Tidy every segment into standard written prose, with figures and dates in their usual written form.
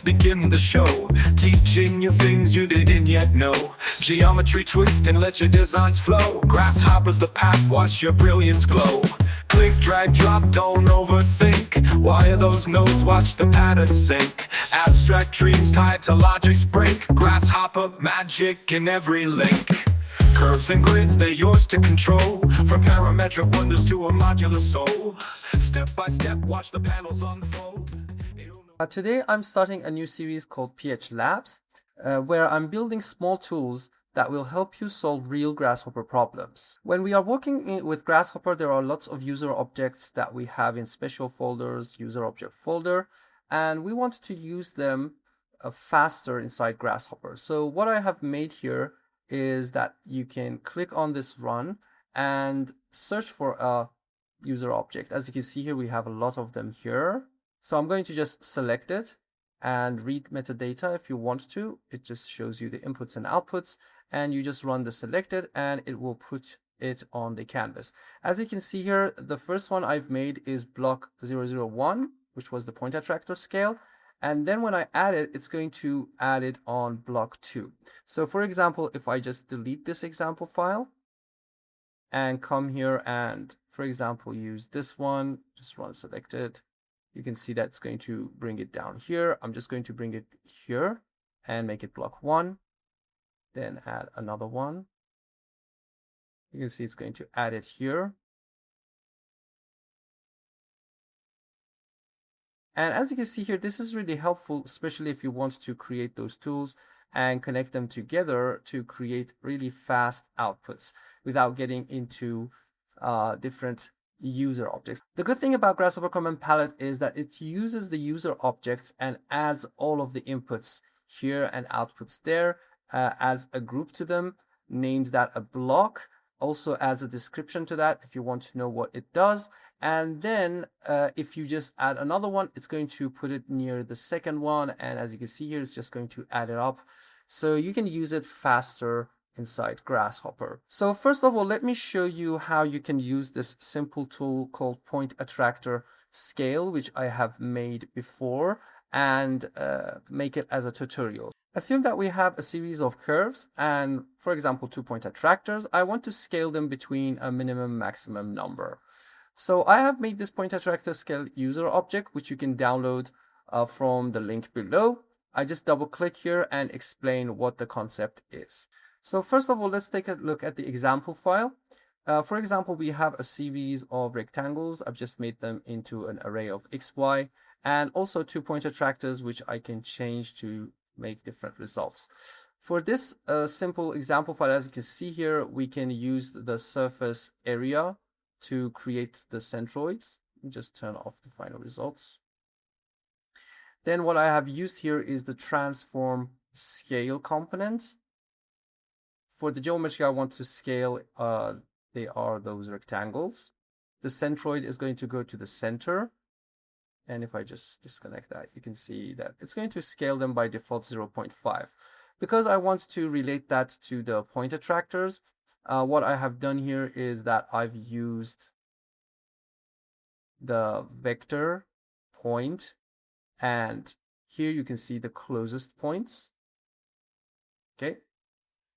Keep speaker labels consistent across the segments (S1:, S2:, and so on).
S1: begin the show, teaching you things you didn't yet know. Geometry twist and let your designs flow. Grasshopper's the path, watch your brilliance glow. Click, drag, drop, don't overthink. Wire those nodes, watch the pattern sync. Abstract dreams tied to logic's brink. Grasshopper magic in every link. Curves and grids, they're yours to control. From parametric wonders to a modular soul. Step by step, watch the panels unfold.
S2: Today I'm starting a new series called PH Labs, where I'm building small tools that will help you solve real Grasshopper problems. When we are working with Grasshopper, there are lots of user objects that we have in special folders, user object folder, and we want to use them faster inside Grasshopper. So what I have made here is that you can click on this run and search for a user object. As you can see here, we have a lot of them here. So I'm going to just select it and read metadata if you want to. It just shows you the inputs and outputs, and you just run the selected and it will put it on the canvas. As you can see here, the first one I've made is block 001, which was the point attractor scale. And then when I add it, it's going to add it on block 2. So for example, if I just delete this example file and come here and, for example, use this one, just run selected, you can see that it's going to bring it down here. I'm just going to bring it here and make it block 1, then add another one. You can see it's going to add it here. And as you can see here, this is really helpful, especially if you want to create those tools and connect them together to create really fast outputs without getting into different user objects. The good thing about Grasshopper Command Palette is that it uses the user objects and adds all of the inputs here and outputs there, adds a group to them, names that a block, also adds a description to that if you want to know what it does. And then if you just add another one, it's going to put it near the second one. And as you can see here, it's just going to add it up. So you can use it faster inside Grasshopper. So first of all, let me show you how you can use this simple tool called Point Attractor Scale, which I have made before, and make it as a tutorial. Assume that we have a series of curves and, for example, 2 point attractors. I want to scale them between a minimum maximum number. So I have made this point attractor scale user object, which you can download from the link below. I just double click here and explain what the concept is. So first of all, let's take a look at the example file. For example, we have a series of rectangles. I've just made them into an array of X, Y, and also 2 point attractors, which I can change to make different results. For this simple example file, as you can see here, we can use the surface area to create the centroids. Just turn off the final results. Then what I have used here is the transform scale component. For the geometry I want to scale, they are those rectangles. The centroid is going to go to the center. And if I just disconnect that, you can see that it's going to scale them by default 0.5. Because I want to relate that to the point attractors, what I have done here is that I've used the vector point, and here you can see the closest points. Okay.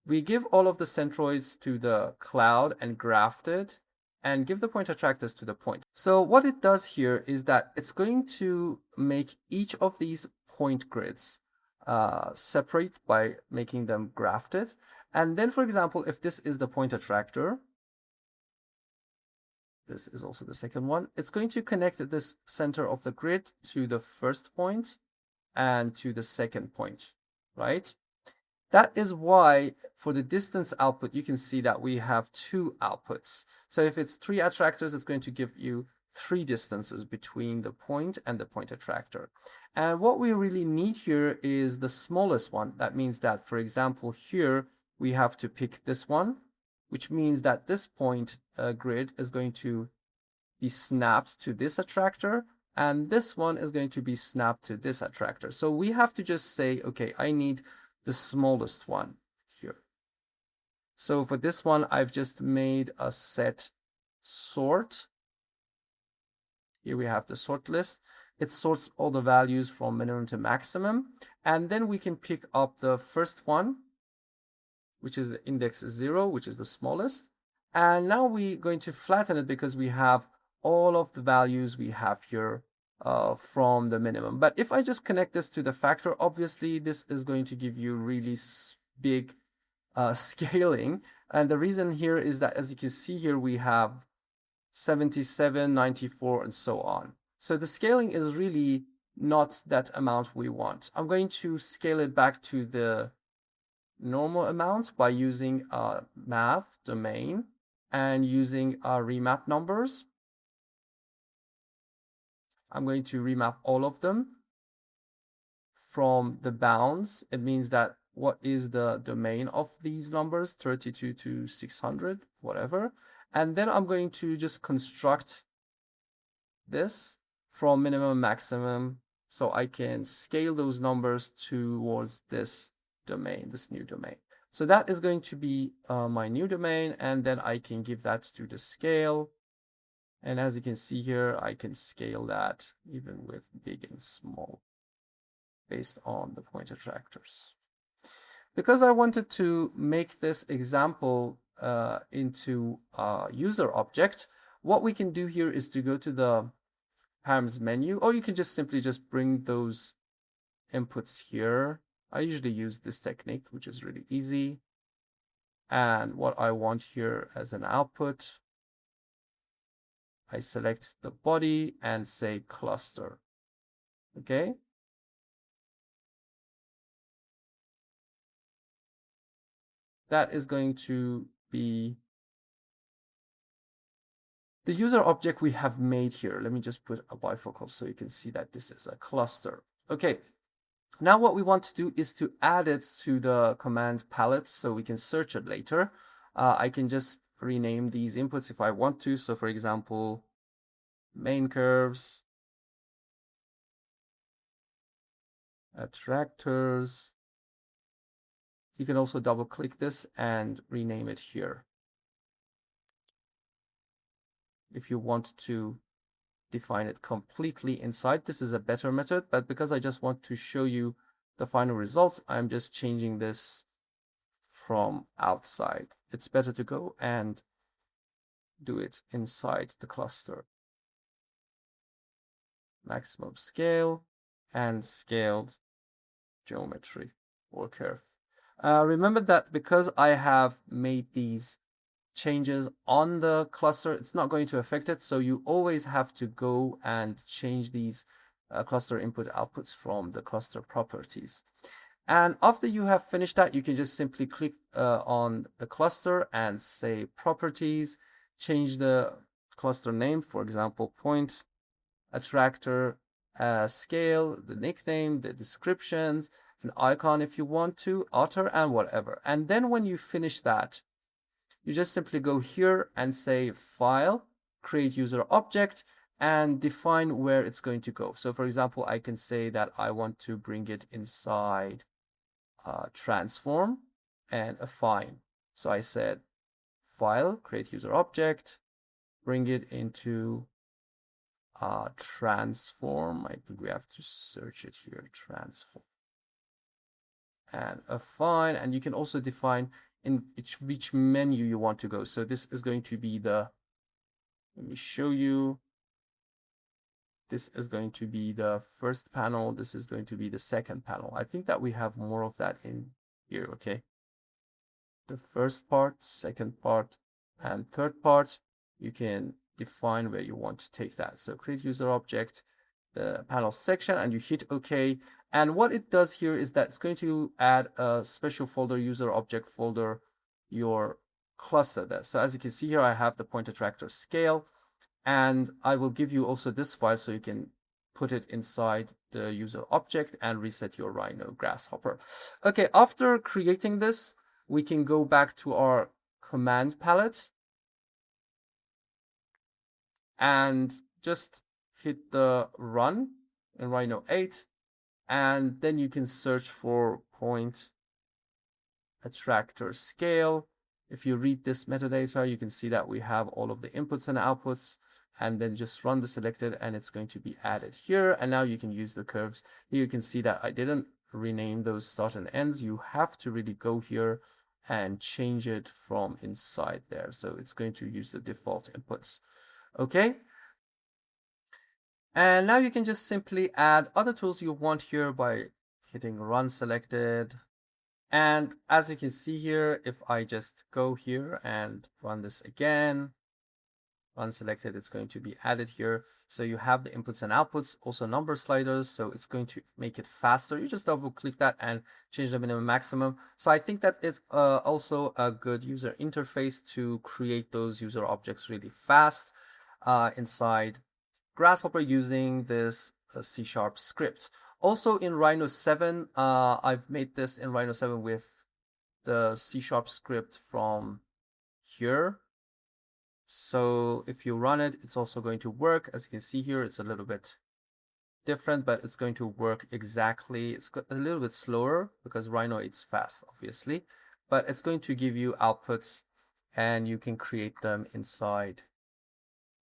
S2: We give all of the centroids to the cloud and graft it, and give the point attractors to the point. So what it does here is that it's going to make each of these point grids separate by making them grafted. And then, for example, if this is the point attractor, this is also the second one, it's going to connect this center of the grid to the first point and to the second point, right? That is why for the distance output, you can see that we have 2 outputs. So if it's 3 attractors, it's going to give you 3 distances between the point and the point attractor. And what we really need here is the smallest one. That means that, for example, here we have to pick this one, which means that this point grid is going to be snapped to this attractor, and this one is going to be snapped to this attractor. So we have to just say, okay, I need the smallest one here. So for this one, I've just made a set sort. Here we have the sort list. it sorts all the values from minimum to maximum. And then we can pick up the first one, which is the index 0, which is the smallest. And now we're going to flatten it because we have all of the values we have here from the minimum. But if I just connect this to the factor, obviously this is going to give you really big scaling. And the reason here is that, as you can see here, we have 77, 94, and so on. So the scaling is really not that amount we want. I'm going to scale it back to the normal amount by using a math domain and using remap numbers. I'm going to remap all of them from the bounds. It means that what is the domain of these numbers, 32 to 600, whatever. And then I'm going to just construct this from minimum maximum so I can scale those numbers towards this domain, this new domain. So that is going to be my new domain, and then I can give that to the scale. And as you can see here, I can scale that even with big and small based on the point attractors. Because I wanted to make this example into a user object, what we can do here is to go to the params menu, or you can just simply just bring those inputs here. I usually use this technique, which is really easy. And what I want here as an output, I select the body and say cluster. Okay. That is going to be the user object we have made here. Let me just put a bifocal so you can see that this is a cluster. Okay. Now what we want to do is to add it to the command palette so we can search it later. I can just rename these inputs if I want to. So for example, main curves, attractors. You can also double click this and rename it here if you want to define it completely inside. This is a better method, but because I just want to show you the final results, I'm just changing this from outside. It's better to go and do it inside the cluster. Maximum scale and scaled geometry or curve. Remember that because I have made these changes on the cluster, it's not going to affect it. So you always have to go and change these cluster input outputs from the cluster properties. And after you have finished that, you can just simply click on the cluster and say properties, change the cluster name, for example, point, attractor, scale, the nickname, the descriptions, an icon if you want to, author, and whatever. And then when you finish that, you just simply go here and say file, create user object, and define where it's going to go. So for example, I can say that I want to bring it inside transform and affine. So I said file, create user object, bring it into transform. I think we have to search it here, transform, and affine. And you can also define in which menu you want to go. So this is going to be the, let me show you. This is going to be the first panel. This is going to be the second panel. I think that we have more of that in here, okay? The first part, second part, and third part, you can define where you want to take that. So create user object, the panel section, and you hit OK. And what it does here is that it's going to add a special folder, user object folder, your cluster there. So as you can see here, I have the point attractor scale, and I will give you also this file so you can put it inside the user object and reset your Rhino Grasshopper. Okay, after creating this, we can go back to our command palette and just hit the run in Rhino 8, and then you can search for point attractor scale. If you read this metadata, you can see that we have all of the inputs and outputs, and then just run the selected, and it's going to be added here. And now you can use the curves. Here you can see that I didn't rename those start and ends. You have to really go here and change it from inside there. So it's going to use the default inputs. Okay. And now you can just simply add other tools you want here by hitting run selected. And as you can see here, if I just go here and run this again, run selected, it's going to be added here. So you have the inputs and outputs, also number sliders. So it's going to make it faster. You just double click that and change the minimum maximum. So I think that it's also a good user interface to create those user objects really fast inside Grasshopper using this C# script. Also in Rhino 7, I've made this in Rhino 7 with the C# script from here. So if you run it, it's also going to work. As you can see here, it's a little bit different, but it's going to work exactly. It's a little bit slower because Rhino it's fast, obviously, but it's going to give you outputs and you can create them inside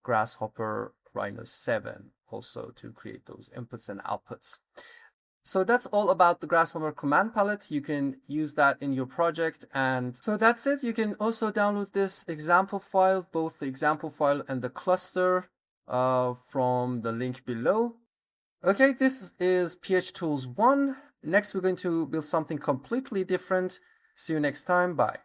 S2: Grasshopper Rhino 7 also to create those inputs and outputs. So that's all about the Grasshopper command palette. You can use that in your project. And so that's it. You can also download this example file, both the example file and the cluster from the link below. Okay, this is PH Tools 1. Next, we're going to build something completely different. See you next time. Bye.